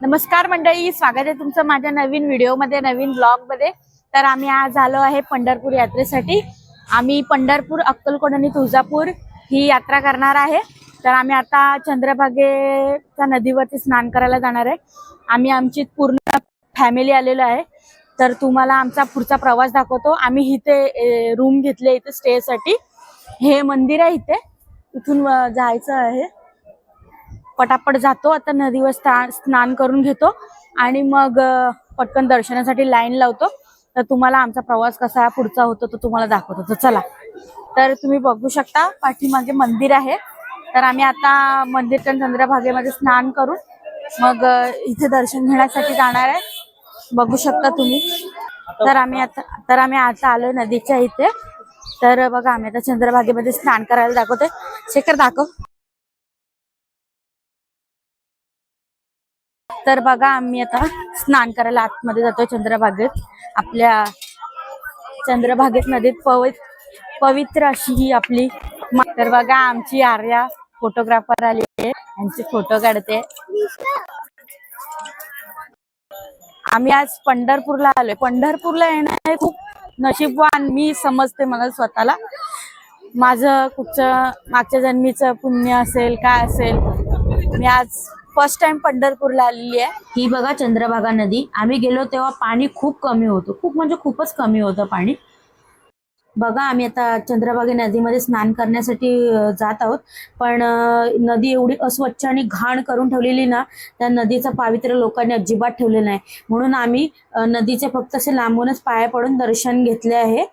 नमस्कार मंडळी, स्वागत आहे तुमचं माझ्या नवीन व्हिडिओमध्ये, नवीन ब्लॉगमध्ये। तर आम्ही आज आलो आहे पंढरपूर यात्रेसाठी। आम्ही पंढरपूर, अक्कलकोट आणि तुळजापूर ही यात्रा करणार आहे। तर आम्ही आता चंद्रभागेच्या नदीवरती स्नान करायला जाणार आहे। आम्ही आमची पूर्ण फॅमिली आलेलो आहे। तर तुम्हाला आमचा पुढचा प्रवास दाखवतो। आम्ही इथे रूम घेतले इथे स्टे साठी। हे मंदिर आहे, इथून जायचं आहे। पटापट जातो आता, नदीवर स्नान करून घेतो आणि मग पटकन दर्शनासाठी लाईन लावतो। तर तुम्हाला आमचा प्रवास कसा पुढचा होतो तो तुम्हाला दाखवतो। तर चला, तर तुम्ही बघू शकता पाठीमागे मंदिर आहे। तर आम्ही आता मंदिरच्या चंद्रभागेमध्ये स्नान करून मग इथे दर्शन घेण्यासाठी जाणार आहे। बघू शकता तुम्ही। तर आम्ही आता आलोय नदीच्या इथे। तर बघा, आम्ही आता चंद्रभागेमध्ये स्नान करायला दाखवते। शेखर दाखव। तर बघा, आम्ही आता स्नान करायला आतमध्ये जातोय चंद्रभागेत। आपल्या चंद्रभागेत नदीत पवित्र अशी ही आपली। तर बघा, आमची आर्या फोटोग्राफर आली आहे, यांचे फोटो काढते। आम्ही आज पंढरपूरला आलोय। पंढरपूरला येणं खूप नशीबवान मी समजते मला स्वतःला। माझं कुठचं मागच्या जन्मीचं पुण्य असेल काय असेल, मी आज फर्स्ट टाइम पंढरपूरला आलेली आहे। ही बघा चंद्रभागा नदी। आम्ही गेलो तेव्हा पाणी खूप कमी होतं, खूप म्हणजे खूपच कमी होतं पाणी। बघा, आम्ही आता चंद्रभागा नदीमध्ये स्नान करण्यासाठी जात आहोत। पण नदी एवढी अस्वच्छ आणि घाण करून ठेवलेली ना, त्या नदीचं पावित्र्य लोकांनी अजिबात ठेवलेलं नाही। म्हणून आम्ही नदीचे फक्त असे लांबूनच पाया पडून दर्शन घेतले आहे।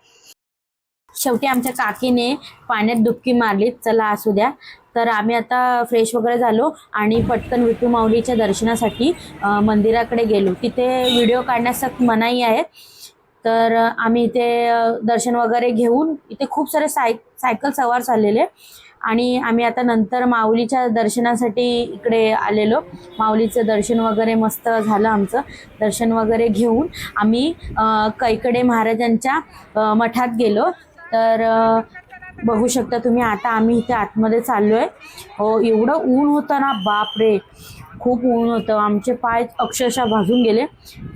शेवटी आमच्या काकीने पाण्यात डुबकी मारली। चला असू द्या। तर आम्ही आता फ्रेश वगैरे झालो आणि पटकन विठू माऊलीच्या दर्शनासाठी मंदिराकडे गेलो। तिथे व्हिडिओ काढण्यास मनाई आहे। तर आम्ही इथे दर्शन वगैरे घेऊन, इथे खूप सारे सायकल सवार चाललेले आणि आम्ही आता नंतर माऊलीच्या दर्शनासाठी इकडे आलेलो। माऊलीचं दर्शन वगैरे मस्त झालं आमचं। दर्शन वगैरे घेऊन आम्ही कैकडे महाराजांच्या मठात गेलो। तर बघू शकता तुम्ही, आता आम्ही इथे आतमध्ये चाललोय। हो, एवढं ऊन होतं ना, बापरे, खूप ऊन होतं। आमचे पाय अक्षरशः भाजून गेले।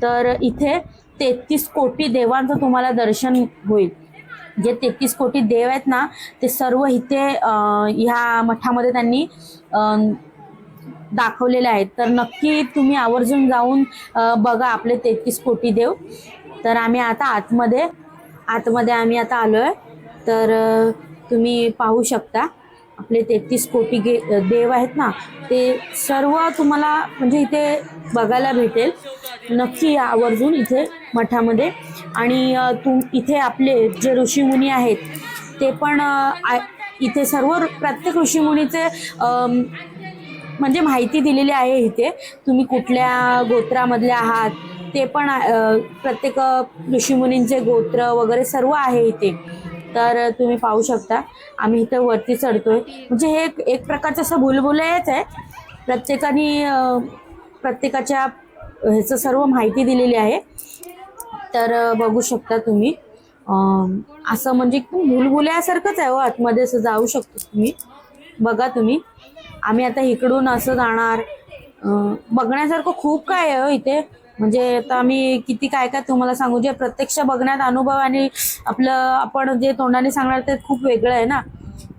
तर इथे 33 कोटी देवांचं तुम्हाला दर्शन होईल। जे 33 कोटी देव आहेत ना, ते सर्व इथे ह्या मठामध्ये त्यांनी दाखवलेले आहेत। तर नक्की तुम्ही आवर्जून जाऊन बघा आपले 33 कोटी देव। तर आम्ही आता आतमध्ये आम्ही आता आलोय। तर तुम्ही पाहू शकता आपले 33 कोटी देव आहेत ना, ते सर्व तुम्हाला म्हणजे इथे बघायला भेटेल। नक्की आवर्जून इथे मठामध्ये। आणि इथे आपले जे ऋषीमुनी आहेत ते पण इथे सर्व प्रत्येक ऋषीमुनीचे म्हणजे माहिती दिलेली आहे। इथे तुम्ही कुठल्या गोत्रामधले आहात ते पण प्रत्येक ऋषीमुनींचे गोत्र वगैरे सर्व आहे इथे। तर तुम्ही पाहू शकता आम्ही इथे वरती चढतोय। म्हणजे हे एक प्रकारचं असं भुलभुलैयाच आहे। प्रत्येकाच्या ह्याचं सर्व माहिती दिलेली आहे। तर बघू शकता तुम्ही, असं म्हणजे भुलभुलैयासारखंच आहे हो। आतमध्ये असं जाऊ शकतो तुम्ही, बघा तुम्ही। आम्ही आता इकडून असं जाणार। बघण्यासारखं खूप काय आहे इथे। म्हणजे आता आम्ही किती काय काय तुम्हाला सांगू, जे प्रत्यक्ष बघण्यात अनुभव आणि आपण जे तोंडाने सांगणार ते खूप वेगळं आहे ना।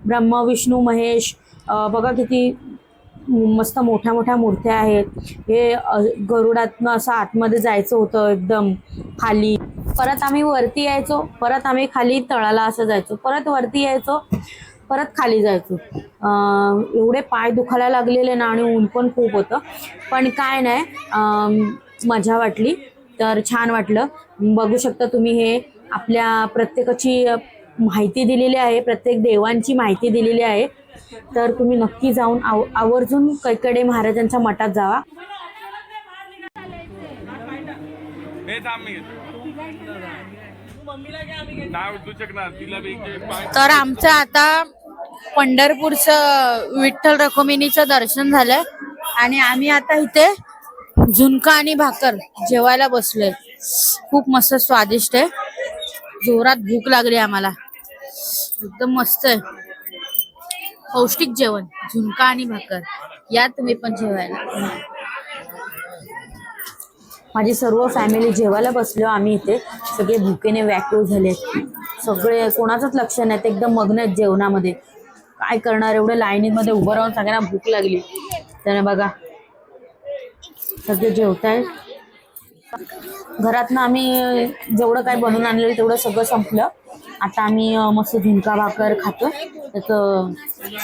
ब्रह्मा विष्णू महेश, बघा किती मस्त मोठ्या मोठ्या मूर्त्या आहेत। हे गरुडातनं असं आतमध्ये जायचं होतं एकदम खाली। परत आम्ही वरती यायचो, परत आम्ही खाली तळाला असं जायचो, परत वरती यायचो, परत खाली जायचो। एवढे पाय दुखायला लागलेले ना, आणि ऊन पण खूप होतं। पण काय नाही, मजा वाटली। तर छान वाटलं। बघू शकता तुम्ही, हे आपल्या प्रत्येकाची माहिती दिलेली आहे, प्रत्येक देवांची माहिती दिलेली आहे। तर तुम्ही नक्की जाऊन आवर्जून कैकडे महाराजांच्या मठात जावा। तर आमचं आता पंढरपूरचं विठ्ठल रखुमाईचं दर्शन झालंय आणि आम्ही आता इथे झुणका आणि भाकर जेवायला बसलोय। खूप मस्त स्वादिष्ट आहे। जोरात भूक लागली आम्हाला, एकदम मस्त आहे, पौष्टिक जेवण, झुणका आणि भाकर। या तुम्ही पण जेवायला। माझी सर्व फॅमिली जेवायला बसलो आम्ही इथे. सगळे भुकेने व्याकुळ झाले, सगळे कोणाचंच लक्ष नाही, ते एकदम मग्न आहेत जेवणामध्ये. काय करणार, एवढं लाईनीमध्ये उभं राहून सगळ्यांना भूक लागली. त्याने बघा सगळे जेवतायत. घरातनं आम्ही जेवढं काय बनवून आणलेलं तेवढं सगळं संपलं. आता आम्ही मस्त झुणका भाकर खातोय, त्याचं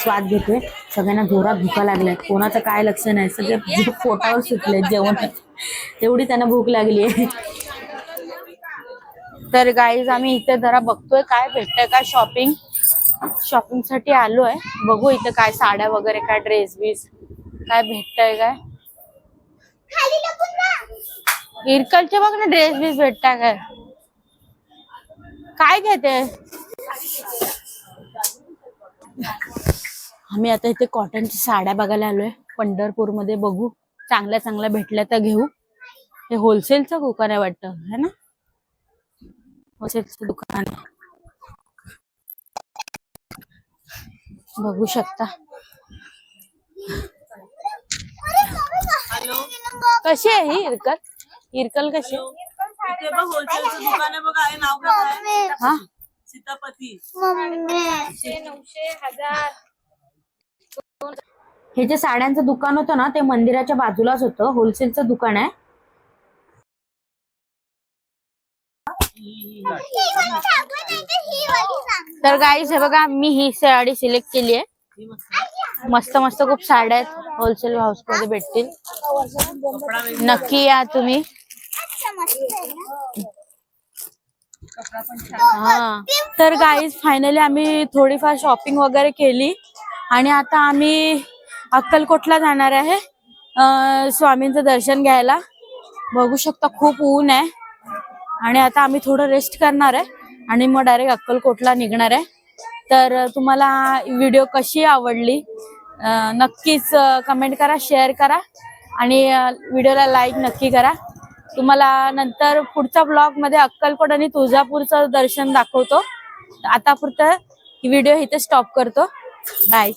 स्वाद घेतोय. सगळ्यांना जोरात भुका लागल्यात, कोणाचं काय लक्ष नाही, सगळे पोटावर सुटले जेवण, एवढी त्यांना भूक लागली आहे. तर गाईज आम्ही इथे जरा बघतोय काय भेटतंय का, शॉपिंग साठी आलोय. बघू इथे काय साड्या वगैरे, काय ड्रेस बीस काय भेटतंय काय. इरकलचे बघ ना ड्रेस बीस भेटताय काय, काय घेते. आम्ही आता इथे कॉटनच्या साड्या बघायला आलोय पंढरपूर मध्ये. बघू चांगल्या चांगल्या भेटल्या तर घेऊ. हे होलसेलचं दुकान आहे वाटतं, है ना, होलसेलचं दुकान आहे. बघू शकता. कशी आहे ही इरकल कशी. होलसेलचं दुकान आहे बघा, नाव काय. हा सीतापती. हे जे साड्यांचं दुकान होतं ना, ते मंदिराच्या बाजूलाच होतं. होलसेलचं दुकान आहे. तर गाईज हे बघा, मी ही साडी सिलेक्ट केली आहे. मस्त मस्त खूप साड्या आहेत, होलसेल हाऊस मध्ये भेटतील. नक्की या तुम्ही. हा तर गाईज फायनली आम्ही थोडीफार शॉपिंग वगैरे केली आणि आता आम्ही अक्कलकोटला जाणार आहे स्वामींचं दर्शन घ्यायला. बघू शकता खूप ऊन आहे आणि आता आम्ही थोडं रेस्ट करणार आहे आणि मग डायरेक्ट अक्कलकोटला निघणार आहे. तर तुम्हाला व्हिडिओ कशी आवडली नक्कीच कमेंट करा, शेअर करा आणि व्हिडिओला लाईक नक्की करा. तुम्हाला नंतर पुढच्या ब्लॉग मध्ये अक्कलकोट आणि तुळजापूरचं दर्शन दाखवतो. आता पुरतं व्हिडिओ इथे स्टॉप करतो. बाय.